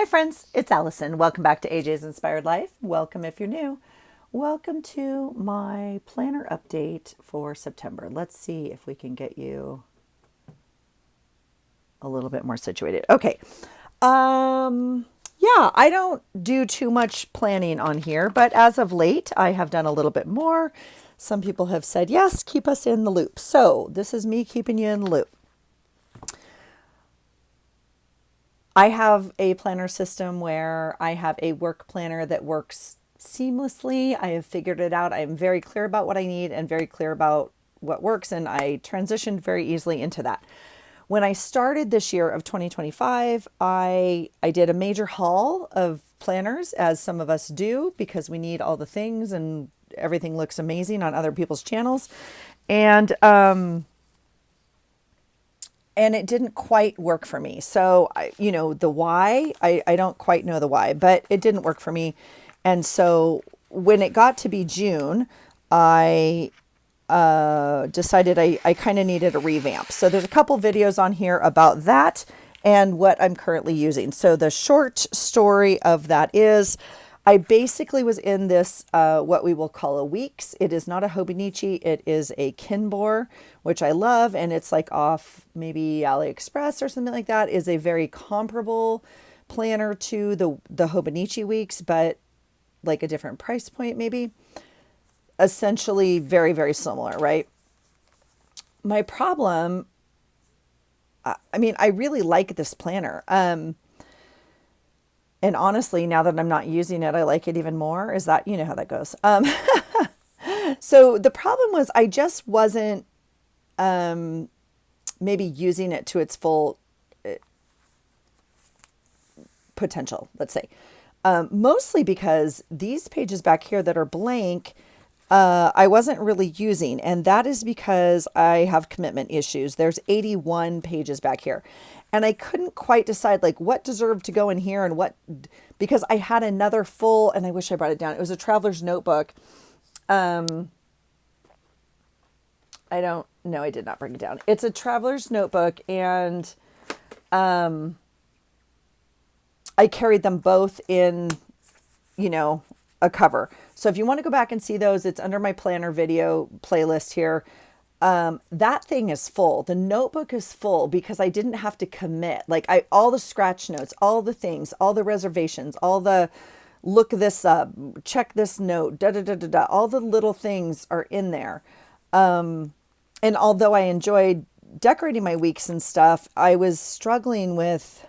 friends, it's Allison. Welcome back to AJ's Inspired Life. Welcome if you're new. Welcome to my planner update for September. Let's see if we can get you a little bit more situated. Okay. Yeah, I don't do too much planning on here, but as of late, I have done a little bit more. Some people have said, yes, keep us in the loop. So this is me keeping you in the loop. I have a planner system where I have a work planner that works seamlessly. I have figured it out. I am very clear about what I need and very clear about what works, and I transitioned very easily into that. When I started this year of 2025, I did a major haul of planners, as some of us do, because we need all the things and everything looks amazing on other people's channels. And it didn't quite work for me. So, the why, I don't quite know the why, but it didn't work for me. And so when it got to be June, I decided I kind of needed a revamp. So there's a couple videos on here about that and what I'm currently using. So the short story of that is I basically was in this, what we will call a weeks. It is not a Hobonichi. It is a Kinbor, which I love. And it's like off maybe AliExpress or something like that. Is a very comparable planner to the Hobonichi weeks, but like a different price point maybe. Essentially very, very similar, right? My problem, I really like this planner. And honestly, now that I'm not using it, I like it even more. Is that, you know how that goes. So the problem was I just wasn't maybe using it to its full potential, let's say. Mostly because these pages back here that are blank, I wasn't really using, and that is because I have commitment issues. There's 81 pages back here, and I couldn't quite decide like what deserved to go in here and what, because I had another full, and I wish I brought it down. It was a traveler's notebook. I don't know. I did not bring it down. It's a traveler's notebook, and I carried them both in, a cover. So if you want to go back and see those, it's under my planner video playlist here. That thing is full. The notebook is full because I didn't have to commit. Like all the scratch notes, all the things, all the reservations, all the look this up, check this note, da da da da da. All the little things are in there. And although I enjoyed decorating my weeks and stuff, I was struggling with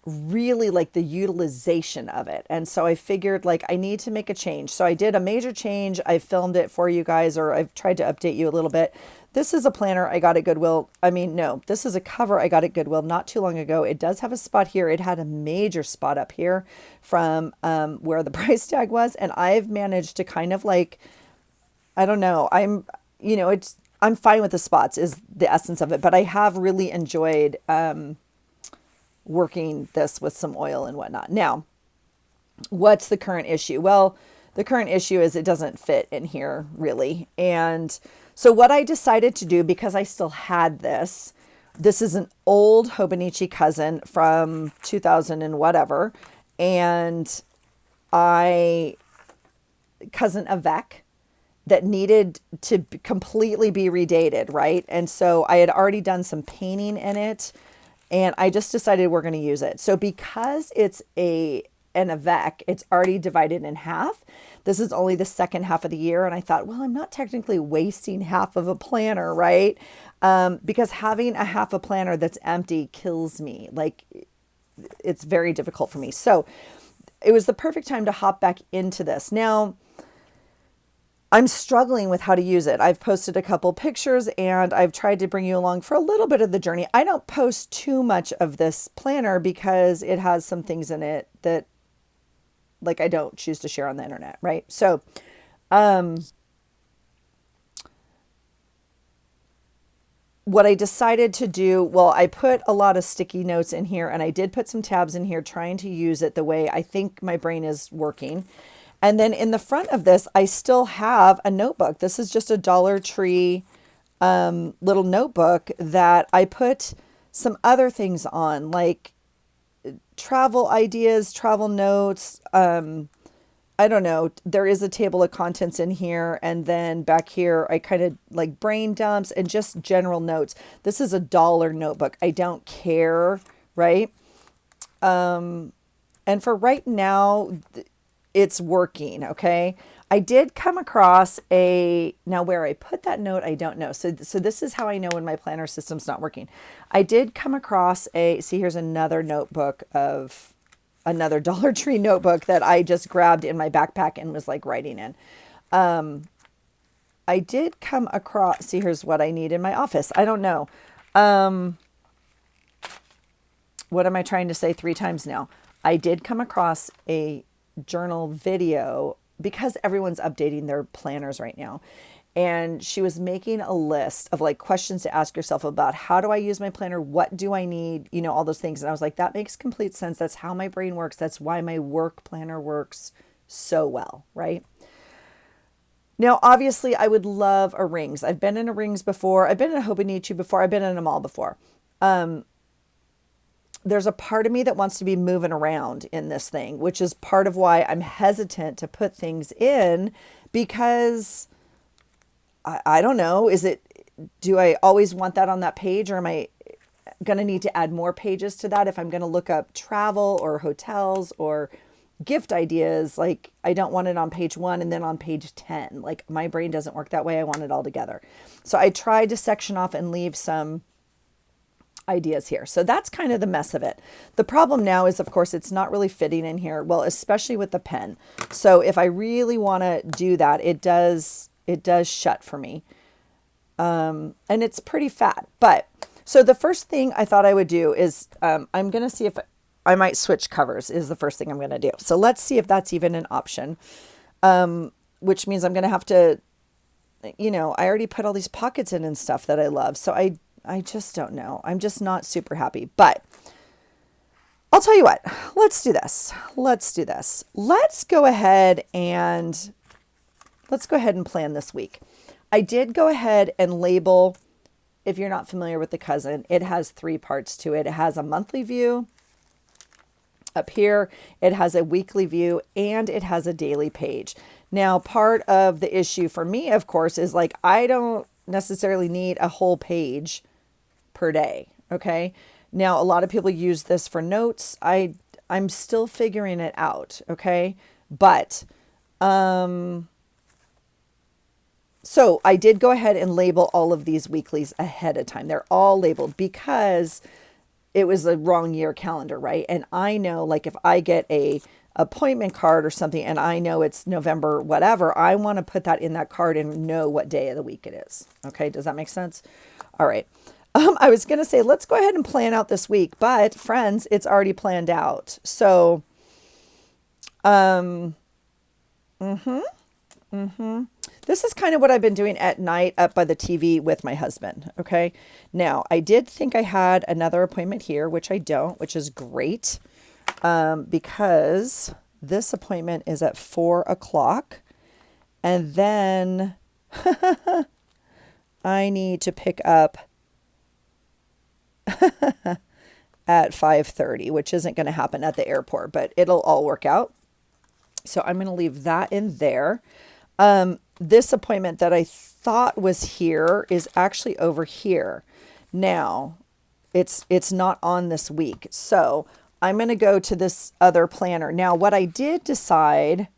really like the utilization of it. And so I figured like I need to make a change. So I did a major change. I filmed it for you guys, or I've tried to update you a little bit. This is a planner I got at Goodwill. No, this is a cover I got at Goodwill not too long ago. It does have a spot here. It had a major spot up here from where the price tag was. And I've managed to kind of like, I don't know. I'm fine with the spots is the essence of it, but I have really enjoyed, working this with some oil and whatnot. Now, what's the current issue? Well, the current issue is it doesn't fit in here really. And so what I decided to do, because I still had this is an old Hobonichi cousin from 2000 and whatever. And cousin avec that needed to completely be redated. Right. And so I had already done some painting in it, and I just decided we're going to use it. So because it's an avec, it's already divided in half. This is only the second half of the year. And I thought, well, I'm not technically wasting half of a planner, right? Because having a half a planner that's empty kills me. Like it's very difficult for me. So it was the perfect time to hop back into this. Now, I'm struggling with how to use it. I've posted a couple pictures and I've tried to bring you along for a little bit of the journey. I don't post too much of this planner because it has some things in it that like I don't choose to share on the internet, right? So, what I decided to do, well, I put a lot of sticky notes in here, and I did put some tabs in here trying to use it the way I think my brain is working. And then in the front of this, I still have a notebook. This is just a Dollar Tree little notebook that I put some other things on, like travel ideas, travel notes. I don't know. There is a table of contents in here. And then back here, I kind of like brain dumps and just general notes. This is $1 notebook. I don't care, right? And for right now, it's working, okay? I did come across now where I put that note, I don't know. So this is how I know when my planner system's not working. I did come across see, here's another notebook of another Dollar Tree notebook that I just grabbed in my backpack and was like writing in. I did come across, see, here's what I need in my office. I don't know. What am I trying to say 3 times now? I did come across a journal video because everyone's updating their planners right now. And she was making a list of like questions to ask yourself about how do I use my planner? What do I need? You know, all those things. And I was like, that makes complete sense. That's how my brain works. That's why my work planner works so well, right? Now, obviously, I would love a Rings. I've been in a Rings before. I've been in a Hobonichi before. I've been in a mall before. There's a part of me that wants to be moving around in this thing, which is part of why I'm hesitant to put things in because I don't know, do I always want that on that page, or am I going to need to add more pages to that if I'm going to look up travel or hotels or gift ideas? Like, I don't want it on page 1 and then on page 10. Like, my brain doesn't work that way. I want it all together. So I tried to section off and leave some ideas here. So that's kind of the mess of it. The problem now is, of course, it's not really fitting in here. Well, especially with the pen. So if I really want to do that, it does shut for me. And it's pretty fat. But so the first thing I thought I would do is I'm going to see if I might switch covers is the first thing I'm going to do. So let's see if that's even an option, which means I'm going to have to, you know, I already put all these pockets in and stuff that I love. So I just don't know. I'm just not super happy. But I'll tell you what. Let's do this. Let's go ahead and plan this week. I did go ahead and label, if you're not familiar with the cousin, it has 3 parts to it. It has a monthly view up here. It has a weekly view and it has a daily page. Now, part of the issue for me, of course, is like, I don't necessarily need a whole page per day. Okay. Now, a lot of people use this for notes. I'm still figuring it out. Okay. But, so I did go ahead and label all of these weeklies ahead of time. They're all labeled because it was a wrong year calendar, right? And I know, like, if I get a appointment card or something and I know it's November, whatever, I want to put that in that card and know what day of the week it is. Okay. Does that make sense? All right. I was going to say, let's go ahead and plan out this week, but friends, it's already planned out. So, this is kind of what I've been doing at night up by the TV with my husband. Okay. Now, I did think I had another appointment here, which I don't, which is great. Because this appointment is at 4:00 and then I need to pick up at 5:30, which isn't going to happen at the airport, but it'll all work out. So I'm going to leave that in there. This appointment that I thought was here is actually over here. Now, it's not on this week. So I'm going to go to this other planner. Now, what I did decide,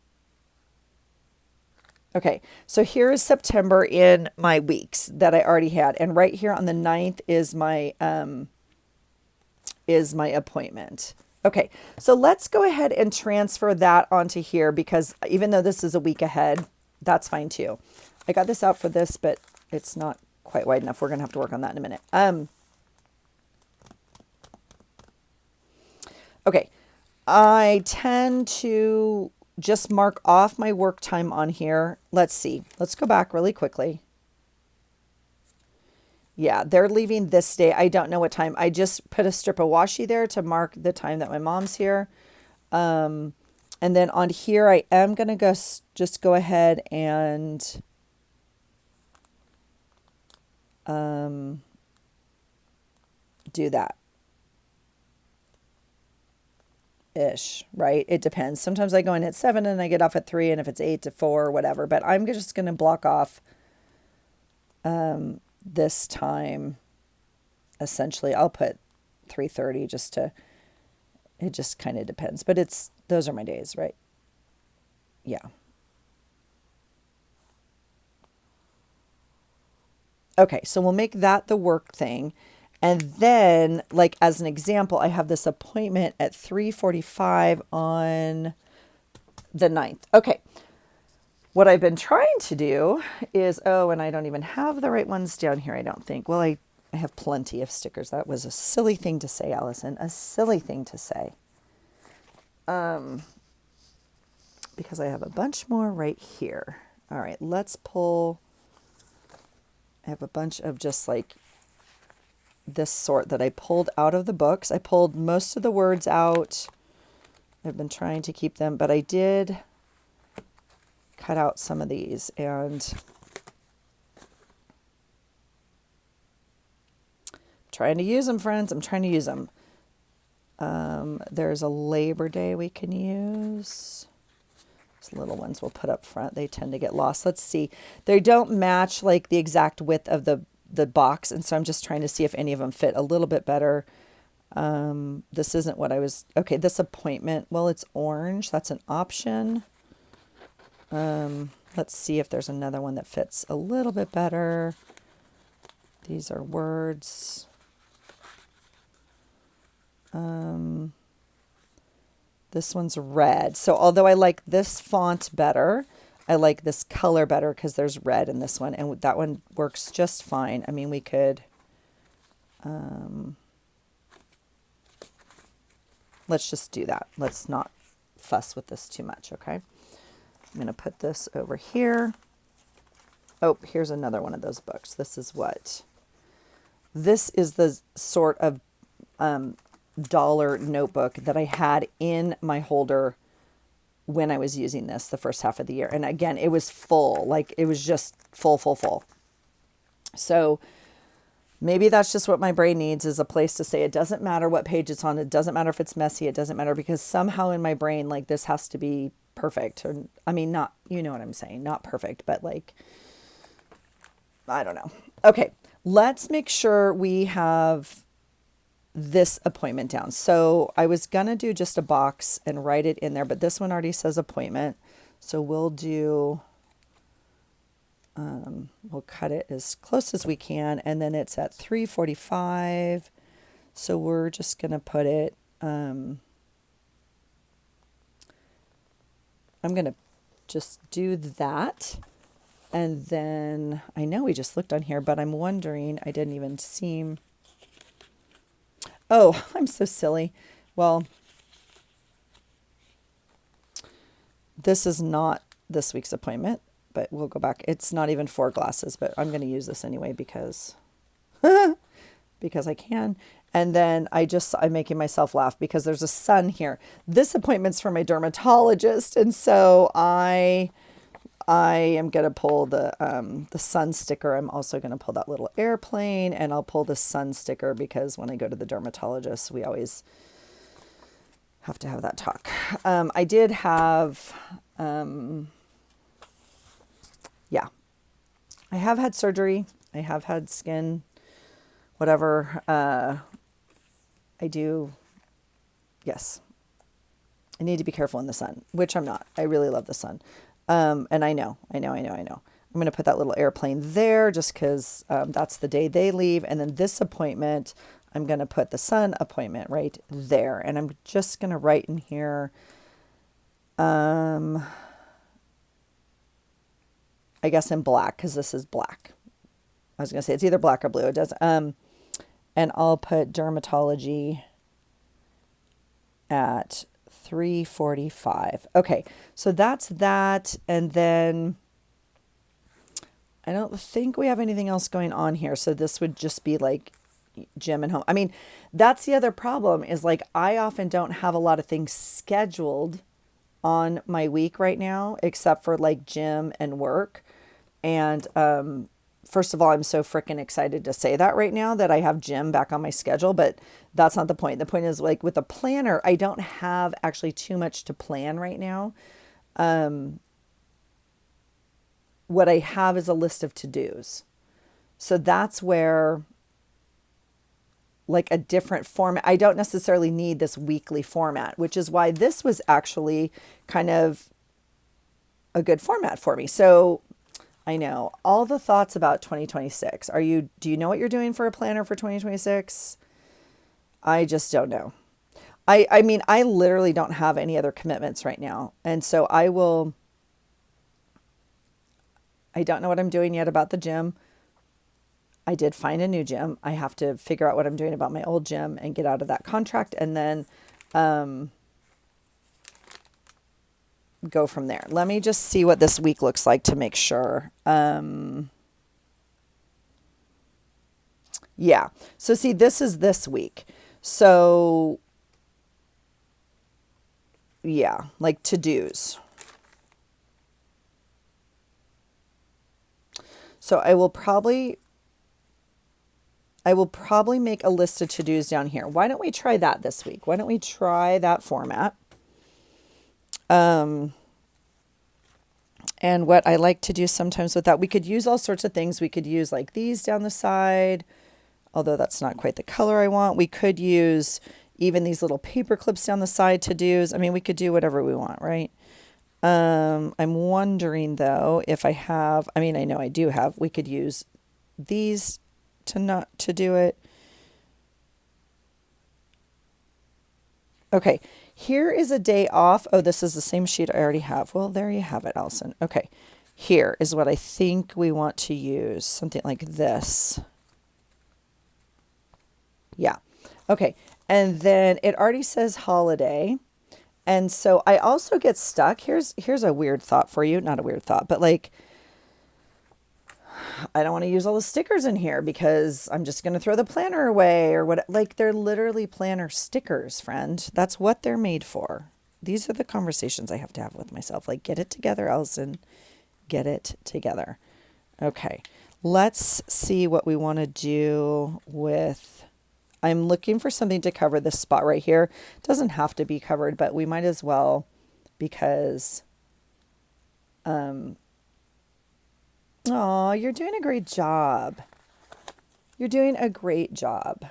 okay, so here is September in my weeks that I already had. And right here on the 9th is my appointment. Okay, so let's go ahead and transfer that onto here because even though this is a week ahead, that's fine too. I got this out for this, but it's not quite wide enough. We're going to have to work on that in a minute. Okay, I tend to just mark off my work time on here. Let's see. Let's go back really quickly. Yeah, they're leaving this day. I don't know what time. I just put a strip of washi there to mark the time that my mom's here. And then on here, I am going to just go ahead and do that. ish, right? It depends. Sometimes I go in at 7 and I get off at 3, and if it's 8 to 4 or whatever, but I'm just going to block off this time. Essentially, I'll put 3:30 just to, it just kind of depends, but those are my days, right? Yeah. Okay, so we'll make that the work thing. And then, like as an example, I have this appointment at 3:45 on the 9th. Okay. What I've been trying to do is, oh, and I don't even have the right ones down here, I don't think. Well, I have plenty of stickers. That was a silly thing to say, Allison. A silly thing to say. Because I have a bunch more right here. All right, let's pull. I have a bunch of just like this sort that I pulled out of the books. I pulled most of the words out. I've been trying to keep them, but I did cut out some of these, and I'm trying to use them, friends. I'm trying to use them. There's a Labor Day we can use. These little ones we'll put up front. They tend to get lost. Let's see. They don't match like the exact width of the box, and so I'm just trying to see if any of them fit a little bit better. This isn't what I was... Okay, this appointment. Well, it's orange. That's an option. Let's see if there's another one that fits a little bit better. These are words. This one's red. So although I like this font better, I like this color better because there's red in this one, and that one works just fine. I mean, we could, let's just do that. Let's not fuss with this too much, okay? I'm going to put this over here. Oh, here's another one of those books. This is the sort of dollar notebook that I had in my holder when I was using this the first half of the year. And again, it was full, like it was just full. So maybe that's just what my brain needs, is a place to say, it doesn't matter what page it's on. It doesn't matter if it's messy. It doesn't matter, because somehow in my brain, like this has to be perfect. Or, I mean, not, you know what I'm saying? Not perfect, but like, I don't know. Okay. Let's make sure we have this appointment down. So I was going to do just a box and write it in there, but this one already says appointment. So we'll do, we'll cut it as close as we can. And then it's at 3:45. So we're just going to put it, I'm going to just do that. And then I know we just looked on here, but I'm wondering, I didn't even seem... Oh, I'm so silly. Well, this is not this week's appointment, but we'll go back. It's not even 4 glasses, but I'm going to use this anyway because because I can. And then I'm making myself laugh because there's a sun here. This appointment's for my dermatologist, and so I am going to pull the sun sticker. I'm also going to pull that little airplane, and I'll pull the sun sticker because when I go to the dermatologist, we always have to have that talk. I did have, yeah, I have had surgery. I have had skin, whatever. I do. Yes. I need to be careful in the sun, which I'm not. I really love the sun. And I know. I'm going to put that little airplane there just because that's the day they leave. And then this appointment, I'm going to put the sun appointment right there. And I'm just going to write in here, I guess in black, because this is black. I was going to say it's either black or blue. It does. And I'll put dermatology at 3:45. Okay, so that's that. And then I don't think we have anything else going on here. So this would just be like gym and home. I mean, that's the other problem is like I often don't have a lot of things scheduled on my week right now, except for like gym and work. And first of all, I'm so freaking excited to say that right now that I have gym back on my schedule, but that's not the point. The point is like with a planner, I don't have actually too much to plan right now. What I have is a list of to-dos. So that's where like a different format, I don't necessarily need this weekly format, which is why this was actually kind of a good format for me. So I know all the thoughts about 2026. Do you know what you're doing for a planner for 2026? I just don't know. I mean, I literally don't have any other commitments right now. And so I don't know what I'm doing yet about the gym. I did find a new gym. I have to figure out what I'm doing about my old gym and get out of that contract and then go from there. Let me just see what this week looks like to make sure. Yeah. So see, this is this week. So yeah, like to-dos. So I will probably make a list of to-dos down here. Why don't we try that this week? Why don't we try that format? And what I like to do sometimes with that, we could use all sorts of things. We could use like these down the side, although that's not quite the color I want. We could use even these little paper clips down the side to-dos. I mean, we could do whatever we want, right? I'm wondering though, if I have, I mean, I know I do have, we could use these to do it. Okay, here is a day off. Oh, this is the same sheet I already have. Well, there you have it, Allison. Okay, here is what I think we want to use. Something like this. Yeah. Okay, and then it already says holiday. And so I also get stuck. Here's a weird thought for you. Not a weird thought, but like, I don't want to use all the stickers in here because I'm just going to throw the planner away or what. Like they're literally planner stickers, friend. That's what they're made for. These are the conversations I have to have with myself. Like, get it together, Allison. Get it together. Okay. Let's see what we want to do with, I'm looking for something to cover this spot right here. It doesn't have to be covered, but we might as well because, oh, you're doing a great job. You're doing a great job.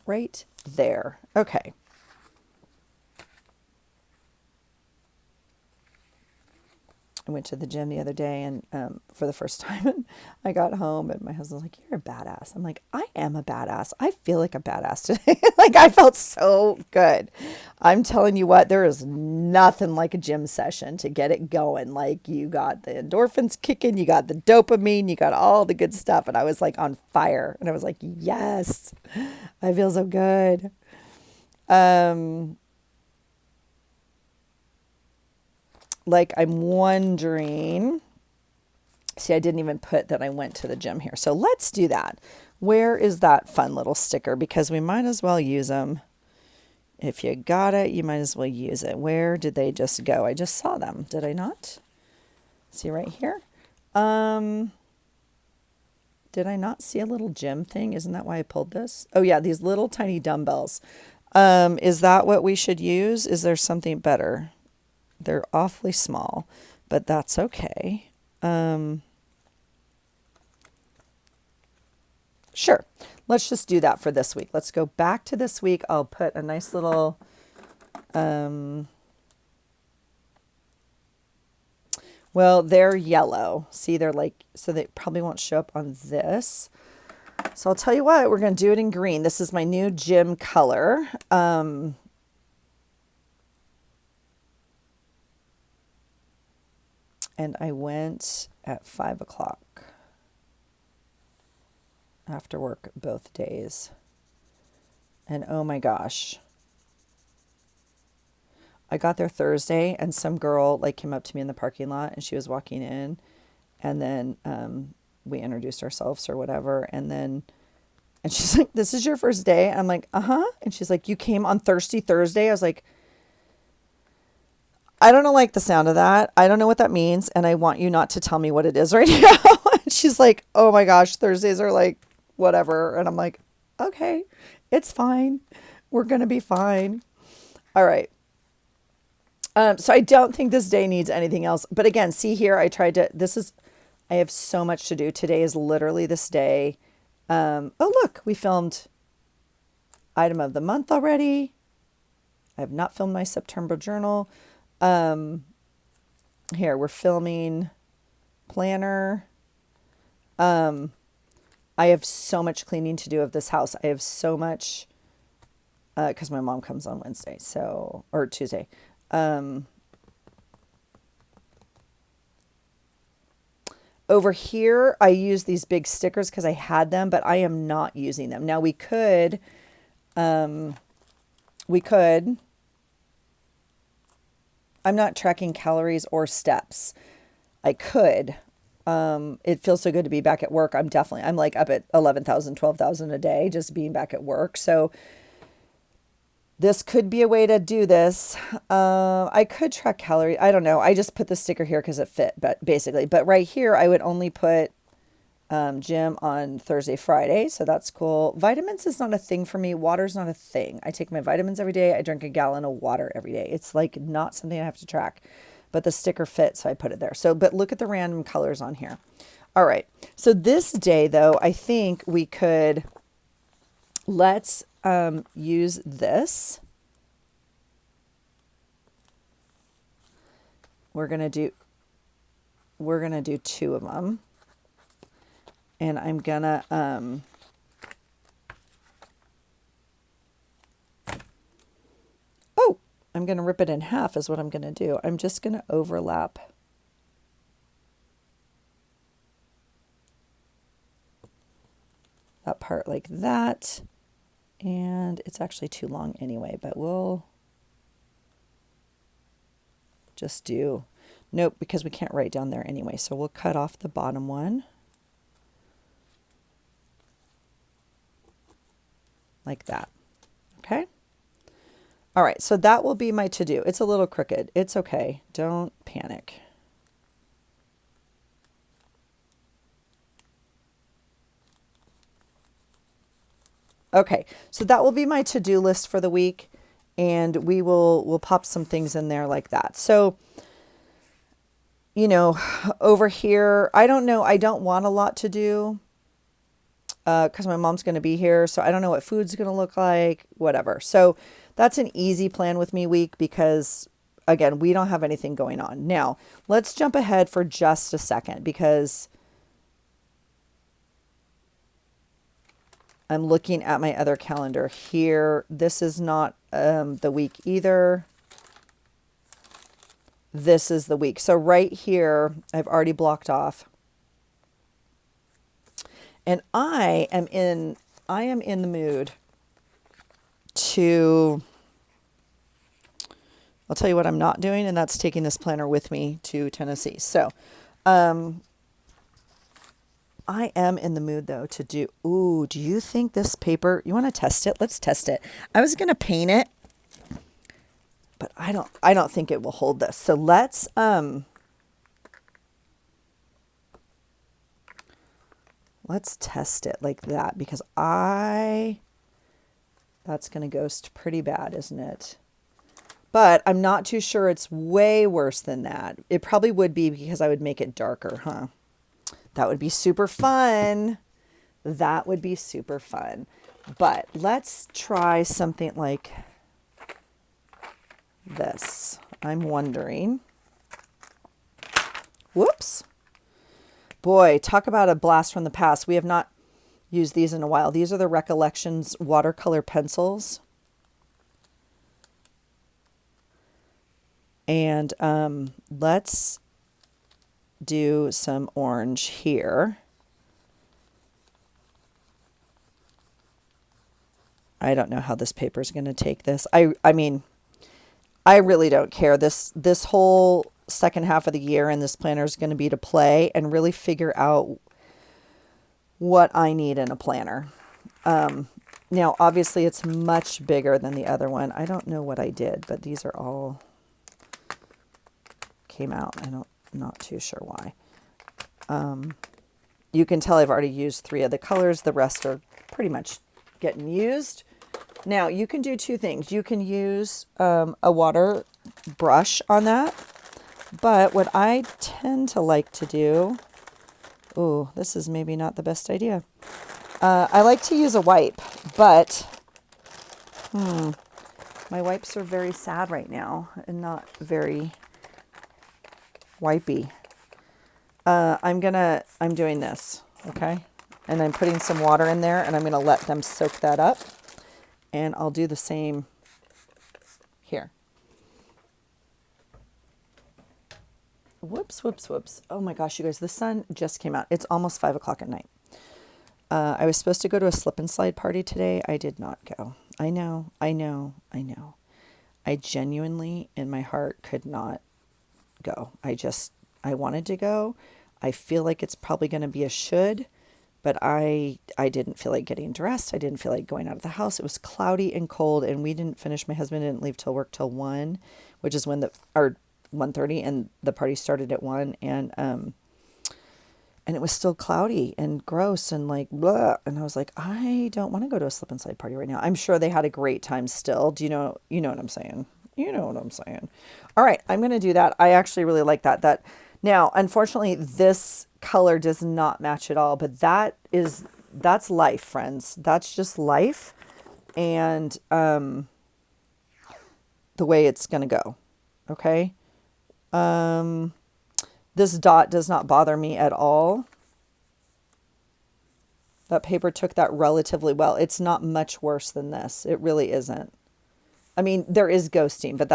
Right there. Okay. I went to the gym the other day and for the first time and I got home and my husband was like, you're a badass. I'm like, I am a badass. I feel like a badass today. Like I felt so good. I'm telling you what, there is nothing like a gym session to get it going. Like you got the endorphins kicking, you got the dopamine, you got all the good stuff. And I was like on fire and I was like, yes, I feel so good. Like I'm wondering, see, I didn't even put that I went to the gym here. So let's do that. Where is that fun little sticker? Because we might as well use them. If you got it, you might as well use it. Where did they just go? I just saw them. Did I not? See right here? Did I not see a little gym thing? Isn't that why I pulled this? Oh yeah, these little tiny dumbbells. Is that what we should use? Is there something better? They're awfully small, but that's okay. Sure. Let's just do that for this week. Let's go back to this week. I'll put a nice little, well, they're yellow. See, they're like, so they probably won't show up on this. So I'll tell you what, we're going to do it in green. This is my new gym color. And I went at 5 o'clock after work both days. And oh my gosh, I got there Thursday and some girl like came up to me in the parking lot and she was walking in and then we introduced ourselves or whatever. And she's like, this is your first day? I'm like, uh-huh. And she's like, you came on Thursday? I was like, I don't like the sound of that. I don't know what that means. And I want you not to tell me what it is right now. And she's like, oh my gosh, Thursdays are like whatever. And I'm like, okay, it's fine. We're going to be fine. All right. So I don't think this day needs anything else. But again, see here, I have so much to do. Today is literally this day. Oh, look, we filmed item of the month already. I have not filmed my September journal. Here, we're filming planner. I have so much cleaning to do of this house. I have so much, because my mom comes on Wednesday, or Tuesday. Over here, I use these big stickers because I had them, but I am not using them. Now we could, I'm not tracking calories or steps. I could. It feels so good to be back at work. I'm like up at 11,000, 12,000 a day just being back at work. So this could be a way to do this. I could track calories. I don't know. I just put the sticker here because it fit, but right here, I would only put gym on Thursday, Friday. So that's cool. Vitamins is not a thing for me. Water's not a thing. I take my vitamins every day. I drink a gallon of water every day. It's like not something I have to track, but the sticker fits. So I put it there. So, but look at the random colors on here. All right. So this day though, I think we could, let's use this. We're going to do 2 of them. And I'm gonna, I'm gonna rip it in half is what I'm gonna do. I'm just gonna overlap that part like that. And it's actually too long anyway, but we'll just do, nope, because we can't write down there anyway. So we'll cut off the bottom one. Like that. Okay. All right. So that will be my to-do. It's a little crooked. It's okay. Don't panic. Okay. So that will be my to-do list for the week. And we'll pop some things in there like that. So, you know, over here, I don't know. I don't want a lot to do. Because my mom's going to be here. So I don't know what food's going to look like, whatever. So that's an easy plan with me week because, again, we don't have anything going on. Now, let's jump ahead for just a second because I'm looking at my other calendar here. This is not the week either. This is the week. So right here, I've already blocked off. And I am in the mood to, I'll tell you what I'm not doing, and that's taking this planner with me to Tennessee. So, I am in the mood though to do, do you think this paper, you want to test it? Let's test it. I was going to paint it, but I don't think it will hold this. So let's test it like that because that's going to ghost pretty bad, isn't it? But I'm not too sure it's way worse than that. It probably would be because I would make it darker, huh? That would be super fun. That would be super fun. But let's try something like this. I'm wondering. Whoops. Boy, talk about a blast from the past. We have not used these in a while. These are the Recollections watercolor pencils. And let's do some orange here. I don't know how this paper is going to take this. I mean, I really don't care. This whole second half of the year and this planner is going to be to play and really figure out what I need in a planner. Now, obviously, it's much bigger than the other one. I don't know what I did, but these are all came out. I'm not too sure why. You can tell I've already used 3 of the colors. The rest are pretty much getting used. Now you can do 2 things. You can use a water brush on that. But what I tend to like to do, ooh, this is maybe not the best idea. I like to use a wipe, but my wipes are very sad right now and not very wipey. I'm doing this, okay? And I'm putting some water in there and I'm going to let them soak that up. And I'll do the same here. Whoops, whoops, whoops. Oh my gosh, you guys, the sun just came out. It's almost 5 o'clock at night. I was supposed to go to a slip and slide party today. I did not go. I know. I genuinely, in my heart, could not go. I wanted to go. I feel like it's probably going to be a should, but I didn't feel like getting dressed. I didn't feel like going out of the house. It was cloudy and cold, and we didn't finish. My husband didn't leave till work till 1, which is when 1:30, and the party started at 1, and it was still cloudy and gross and like blah. And I was like, I don't want to go to a slip and slide party right now. I'm sure they had a great time still. Do you know what I'm saying? You know what I'm saying. All right, I'm going to do that. I actually really like that. Now, unfortunately, this color does not match at all, but that's life, friends. That's just life. And the way it's going to go. Okay. This dot does not bother me at all. That paper took that relatively well. It's not much worse than this. It really isn't. I mean, there is ghosting, but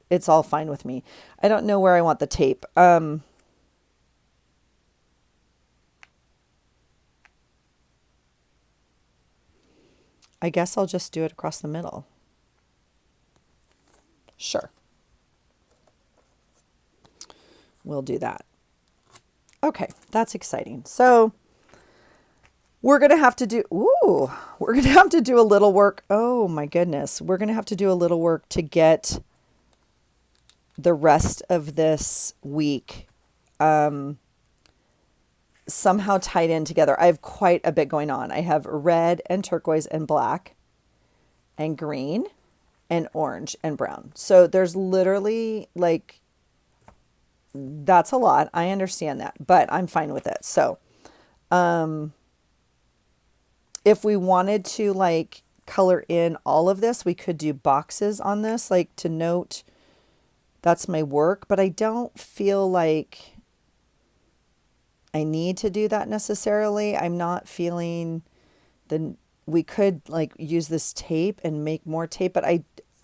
it's all fine with me. I don't know where I want the tape. I guess I'll just do it across the middle. Sure. We'll do that. Okay, that's exciting. So we're going to have to do a little work. Oh my goodness. We're going to have to do a little work to get the rest of this week somehow tied in together. I have quite a bit going on. I have red and turquoise and black and green and orange and brown. So there's literally like, that's a lot. I understand that, but I'm fine with it. So, if we wanted to like color in all of this, we could do boxes on this, like to note that's my work, but I don't feel like I need to do that necessarily. I'm not feeling we could like use this tape and make more tape,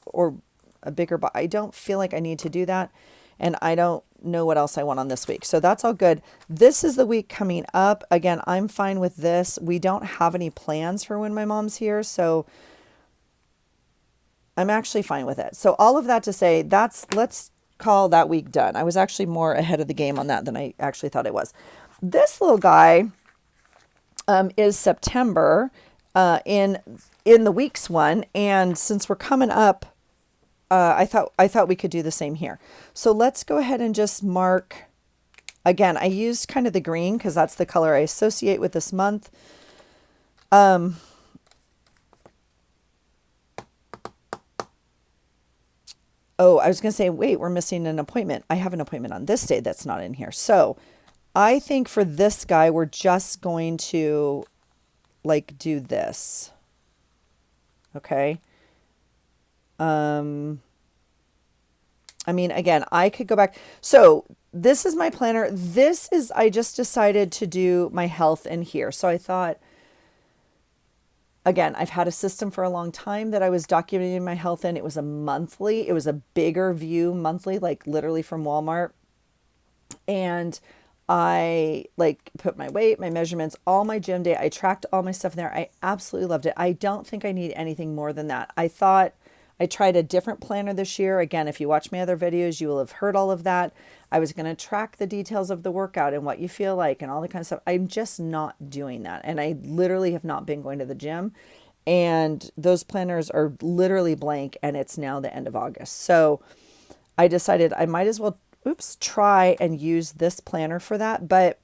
or a bigger, but I don't feel like I need to do that. And I don't know what else I want on this week. So that's all good. This is the week coming up. Again, I'm fine with this. We don't have any plans for when my mom's here. So I'm actually fine with it. So all of that to say, let's call that week done. I was actually more ahead of the game on that than I actually thought I was. This little guy is September in the weeks one. And since we're coming up, I thought we could do the same here. So let's go ahead and just mark. Again, I used kind of the green because that's the color I associate with this month. Oh, I was going to say, wait, we're missing an appointment. I have an appointment on this day that's not in here. So I think for this guy, we're just going to like do this. Okay. I mean, again, I could go back. So this is my planner. I just decided to do my health in here. So I thought, again, I've had a system for a long time that I was documenting my health in. It was a bigger view monthly, like literally from Walmart. And I like put my weight, my measurements, all my gym day. I tracked all my stuff in there. I absolutely loved it. I don't think I need anything more than that. I tried a different planner this year. Again, if you watch my other videos, you will have heard all of that. I was going to track the details of the workout and what you feel like and all that kind of stuff. I'm just not doing that. And I literally have not been going to the gym. And those planners are literally blank, and it's now the end of August. So I decided I might as well, try and use this planner for that. But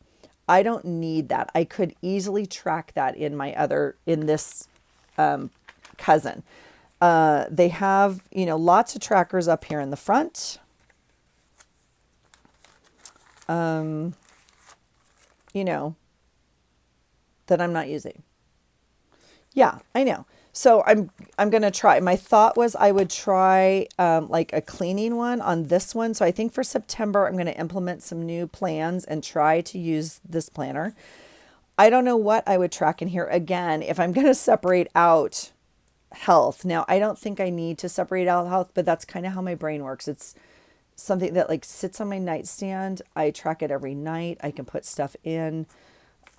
I don't need that. I could easily track that in this cousin. They have, lots of trackers up here in the front. That I'm not using. Yeah, I know. So I'm going to try. My thought was I would try like a cleaning one on this one. So I think for September, I'm going to implement some new plans and try to use this planner. I don't know what I would track in here. Again, if I'm going to separate out health. Now, I don't think I need to separate out health, but that's kind of how my brain works. It's something that like sits on my nightstand. I track it every night. I can put stuff in.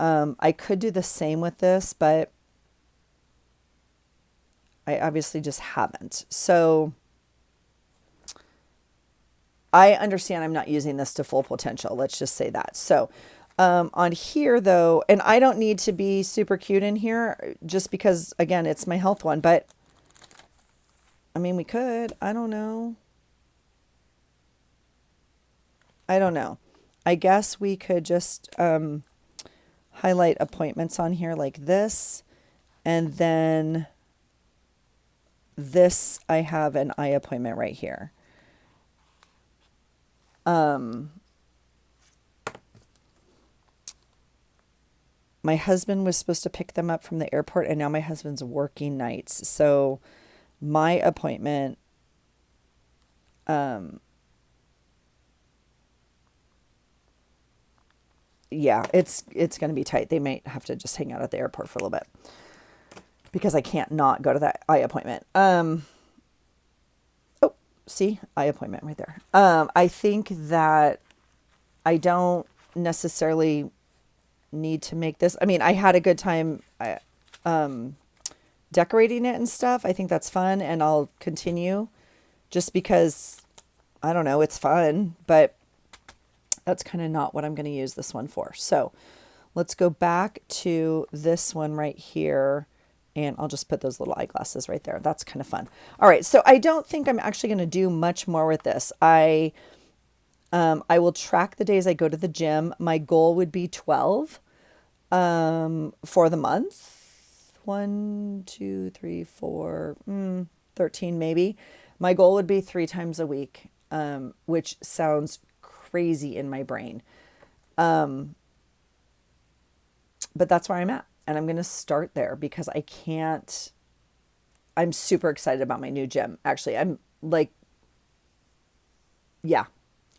I could do the same with this, but I obviously just haven't. So I understand I'm not using this to full potential. Let's just say that. So on here though, and I don't need to be super cute in here just because, again, it's my health one, but I mean, we could, I don't know. I guess we could just highlight appointments on here like this. And then this, I have an eye appointment right here. My husband was supposed to pick them up from the airport, and now my husband's working nights. So my appointment, yeah, it's going to be tight. They might have to just hang out at the airport for a little bit because I can't not go to that eye appointment. Oh, see, eye appointment right there. I think that I don't necessarily need to make this. I mean, I had a good time decorating it and stuff. I think that's fun, and I'll continue just because, I don't know, it's fun, but that's kind of not what I'm going to use this one for. So let's go back to this one right here, and I'll just put those little eyeglasses right there. That's kind of fun. All right, so I don't think I'm actually going to do much more with this. I will track the days I go to the gym. My goal would be 12 for the month. 1, 2, 3, 4, 13 maybe. My goal would be 3 times a week, which sounds crazy in my brain. But that's where I'm at. And I'm going to start there because I'm super excited about my new gym. Actually, I'm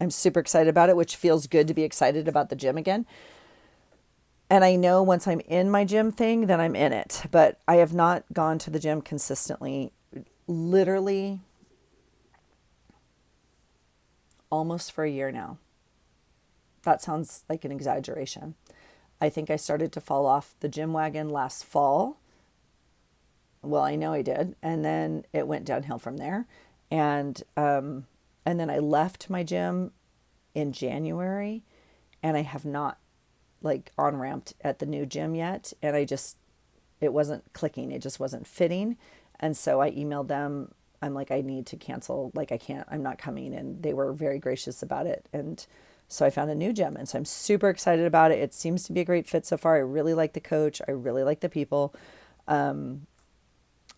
super excited about it, which feels good to be excited about the gym again. And I know once I'm in my gym thing, then I'm in it. But I have not gone to the gym consistently, literally almost for a year now. That sounds like an exaggeration. I think I started to fall off the gym wagon last fall. Well, I know I did. And then it went downhill from there. And then I left my gym in January, and I have not on-ramped at the new gym yet. And it wasn't clicking. It just wasn't fitting. And so I emailed them. I'm like, I need to cancel. I'm not coming. And they were very gracious about it. And so I found a new gym. And so I'm super excited about it. It seems to be a great fit so far. I really like the coach. I really like the people.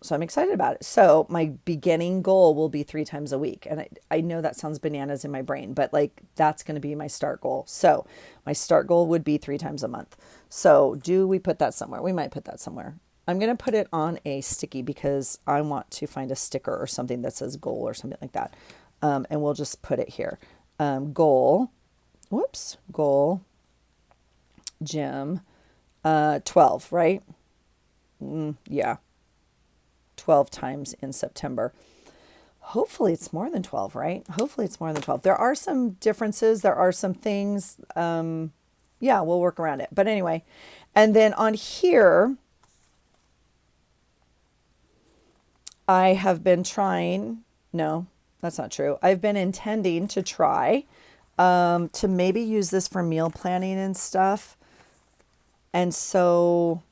So I'm excited about it. So my beginning goal will be 3 times a week. And I know that sounds bananas in my brain, but that's going to be my start goal. So my start goal would be 3 times a month. So do we put that somewhere? We might put that somewhere. I'm going to put it on a sticky because I want to find a sticker or something that says goal or something like that. And we'll just put it here. Goal, gym, 12, right? Yeah. 12 times in September. Hopefully it's more than 12, right? Hopefully it's more than 12. There are some differences. There are some things. Yeah, we'll work around it. But anyway, and then on here, I have been trying. No, that's not true. I've been intending to try to maybe use this for meal planning and stuff. And so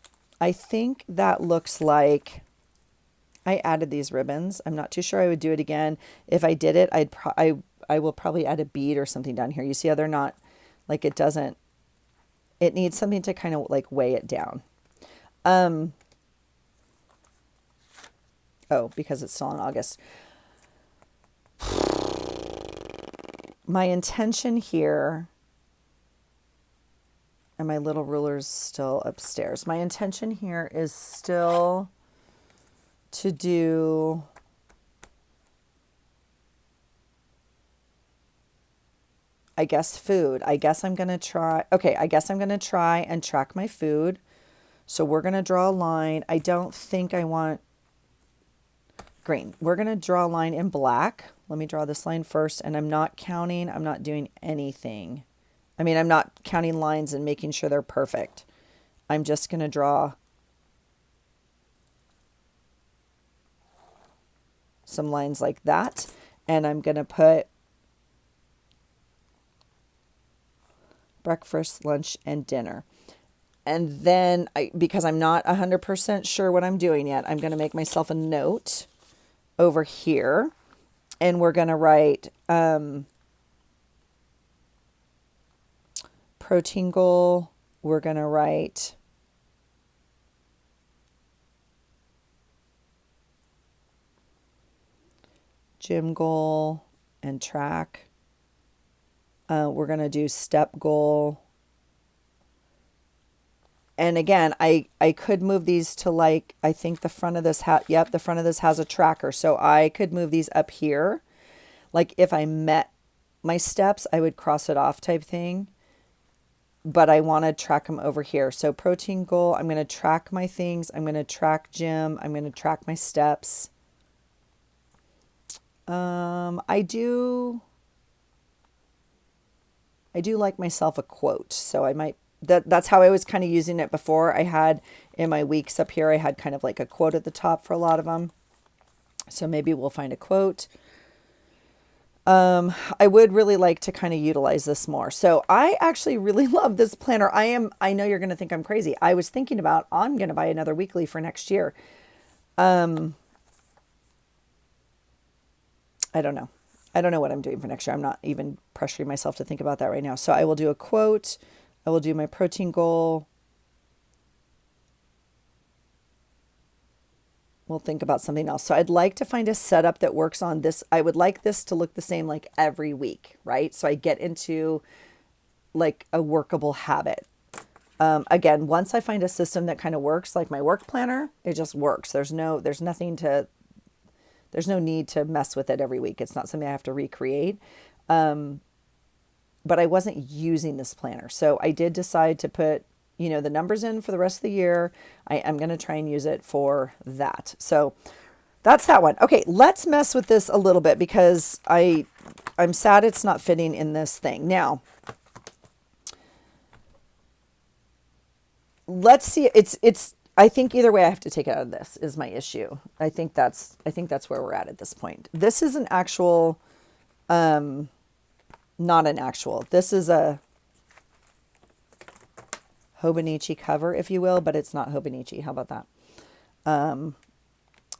I think that looks like I added these ribbons. I'm not too sure I would do it again. If I did it, I will probably add a bead or something down here. You see how they're not, it doesn't, It needs something to kind of like weigh it down. Oh, because it's still in August. My intention here, and my little ruler's still upstairs. My intention here is still to do I guess food. I guess I'm going to try. Okay, I guess I'm going to try and track my food. So we're going to draw a line. I don't think I want green. We're going to draw a line in black. Let me draw this line first. And I'm not counting. I'm not doing anything. I mean, I'm not counting lines and making sure they're perfect. I'm just going to draw some lines like that. And I'm going to put breakfast, lunch, and dinner. And then, because I'm not 100% sure what I'm doing yet, I'm going to make myself a note over here. And we're going to write protein goal. We're going to write gym goal and track. We're going to do step goal. And again, I could move these to like, I think the front of this the front of this has a tracker. So I could move these up here. Like if I met my steps, I would cross it off type thing. But I want to track them over here. So protein goal, I'm going to track my things. I'm going to track gym. I'm going to track my steps. I do like myself a quote. So I might, that's how I was kind of using it before. I had in my weeks up here, I had kind of like a quote at the top for a lot of them. So maybe we'll find a quote. I would really like to kind of utilize this more. So I actually really love this planner. I know you're going to think I'm crazy. I was thinking about, I'm going to buy another weekly for next year. I don't know. I don't know what I'm doing for next year. I'm not even pressuring myself to think about that right now. So I will do a quote. I will do my protein goal. We'll think about something else. So I'd like to find a setup that works on this. I would like this to look the same like every week, right? So I get into like a workable habit. Again, once I find a system that kind of works, like my work planner, it just works. There's no need to mess with it every week. It's not something I have to recreate. But I wasn't using this planner. So I did decide to put, the numbers in for the rest of the year. I am going to try and use it for that. So that's that one. Okay, let's mess with this a little bit because I'm sad it's not fitting in this thing. Now, let's see. I think either way I have to take it out of this is my issue. I think that's where we're at this point. This is an actual, not an actual. This is a Hobonichi cover, if you will, but it's not Hobonichi. How about that?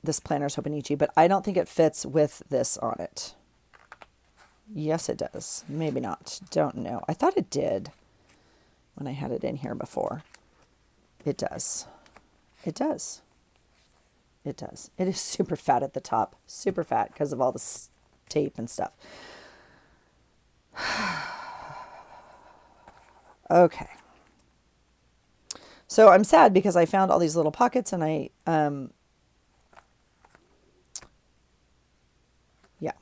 This planner's Hobonichi, but I don't think it fits with this on it. Yes, it does. Maybe not. Don't know. I thought it did when I had it in here before. It does. It does. It does. It is super fat at the top. Super fat because of all this tape and stuff. Okay. So I'm sad because I found all these little pockets and yeah.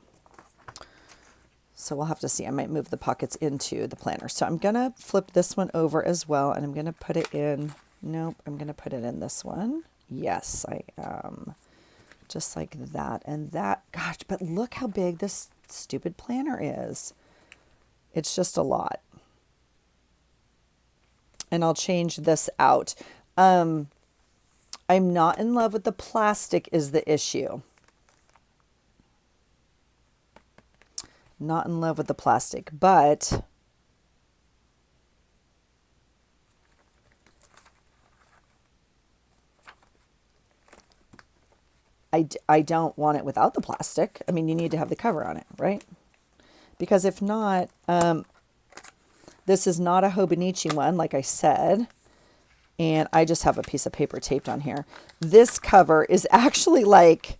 So we'll have to see. I might move the pockets into the planner. So I'm going to flip this one over as well. And I'm going to put it in. Nope. I'm going to put it in this one. Yes, I am. Just like that and that. Gosh, but look how big this stupid planner is. It's just a lot. And I'll change this out. I'm not in love with the plastic is the issue. Not in love with the plastic, but I don't want it without the plastic. I mean, you need to have the cover on it, right? Because if not, This is not a Hobonichi one, like I said. And I just have a piece of paper taped on here. This cover is actually like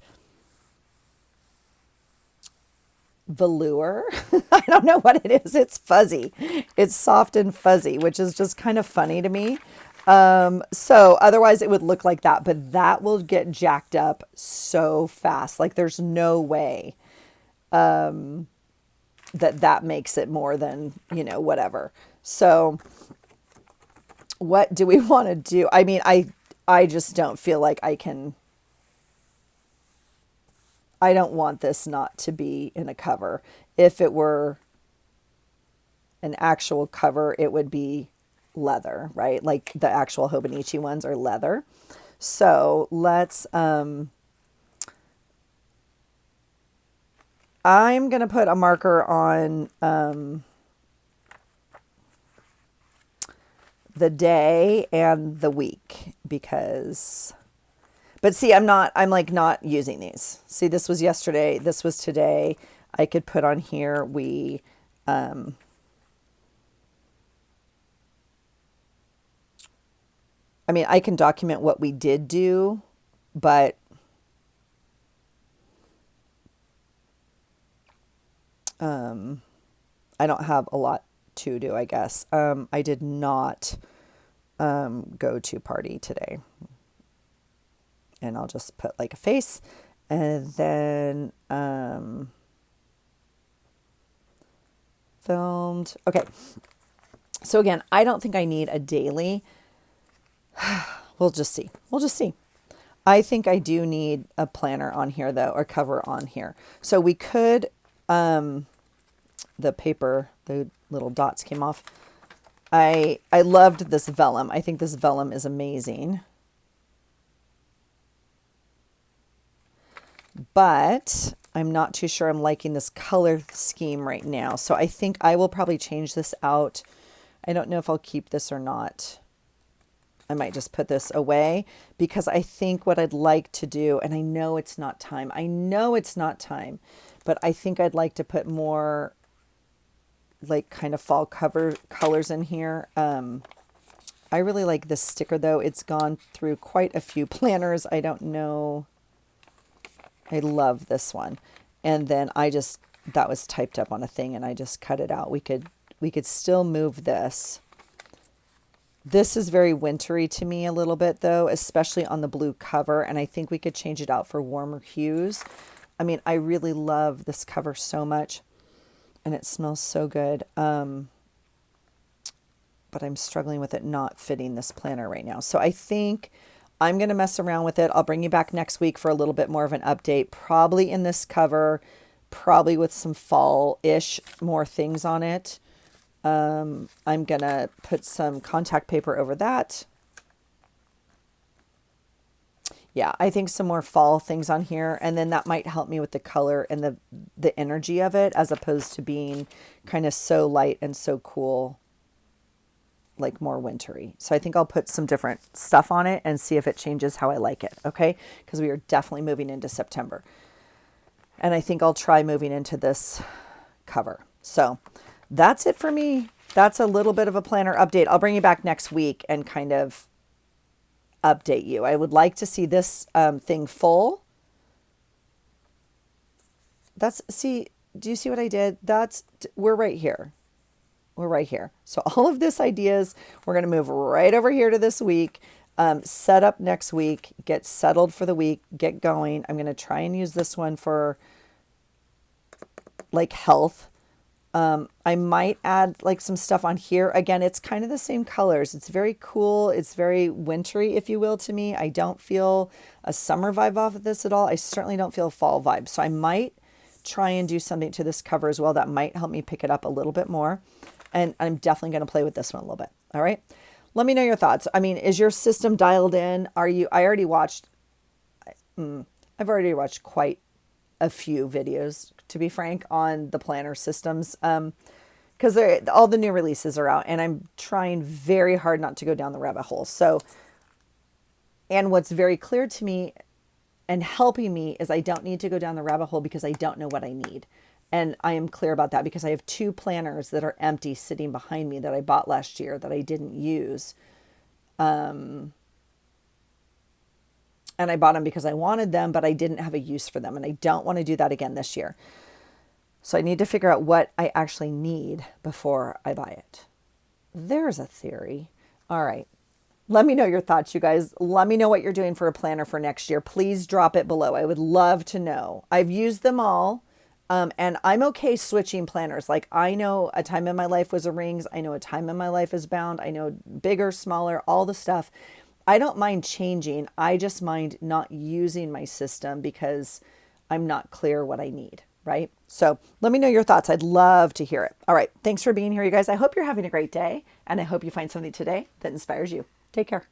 velour. I don't know what it is. It's fuzzy. It's soft and fuzzy, which is just kind of funny to me. So otherwise it would look like that, but that will get jacked up so fast. Like there's no way that makes it more than, you know, whatever. So what do we want to do? I mean, I just don't feel like I don't want this not to be in a cover. If it were an actual cover, it would be leather, right? Like the actual Hobonichi ones are leather. So let's, I'm going to put a marker on the day and the week because, but see, I'm like not using these. See, this was yesterday. This was today. I could put on here. I mean, I can document what we did do, but I don't have a lot to do, I guess. I did not go to party today. And I'll just put like a face and then filmed. Okay. So again, I don't think I need a daily. We'll just see. We'll just see. I think I do need a planner on here though, or cover on here. So we could, the paper, the little dots came off. I loved this vellum. I think this vellum is amazing. But I'm not too sure I'm liking this color scheme right now. So I think I will probably change this out. I don't know if I'll keep this or not. I might just put this away because I think what I'd like to do, and I know it's not time. I know it's not time, but I think I'd like to put more like kind of fall cover colors in here. I really like this sticker though. It's gone through quite a few planners. I don't know. I love this one. And then that was typed up on a thing and I just cut it out. We could still move this. This is very wintry to me a little bit though, especially on the blue cover. And I think we could change it out for warmer hues. I mean, I really love this cover so much and it smells so good. But I'm struggling with it not fitting this planner right now. So I think I'm going to mess around with it. I'll bring you back next week for a little bit more of an update, probably in this cover, probably with some fall-ish more things on it. I'm going to put some contact paper over that. Yeah, I think some more fall things on here. And then that might help me with the color and the energy of it as opposed to being kind of so light and so cool, like more wintry. So I think I'll put some different stuff on it and see if it changes how I like it. Okay. Because we are definitely moving into September. And I think I'll try moving into this cover. So that's it for me. That's a little bit of a planner update. I'll bring you back next week and kind of update you. I would like to see this thing full. See, do you see what I did? We're right here. We're right here. So all of this ideas, we're going to move right over here to this week, set up next week, get settled for the week, get going. I'm going to try and use this one for like health. I might add like some stuff on here. Again, it's kind of the same colors. It's very cool. It's very wintry, if you will, to me. I don't feel a summer vibe off of this at all. I certainly don't feel a fall vibe. So I might try and do something to this cover as well that might help me pick it up a little bit more. And I'm definitely going to play with this one a little bit. All right. Let me know your thoughts. I mean, is your system dialed in? I've already watched quite a few videos, to be frank, on the planner systems. Because all the new releases are out and I'm trying very hard not to go down the rabbit hole. So, and what's very clear to me and helping me is I don't need to go down the rabbit hole because I don't know what I need. And I am clear about that because I have 2 planners that are empty sitting behind me that I bought last year that I didn't use. And I bought them because I wanted them, but I didn't have a use for them. And I don't want to do that again this year. So I need to figure out what I actually need before I buy it. There's a theory. All right. Let me know your thoughts, you guys. Let me know what you're doing for a planner for next year. Please drop it below. I would love to know. I've used them all. And I'm okay switching planners. Like, I know a time in my life was a rings. I know a time in my life is bound. I know bigger, smaller, all the stuff. I don't mind changing. I just mind not using my system because I'm not clear what I need, right? So let me know your thoughts. I'd love to hear it. All right. Thanks for being here, you guys. I hope you're having a great day, and I hope you find something today that inspires you. Take care.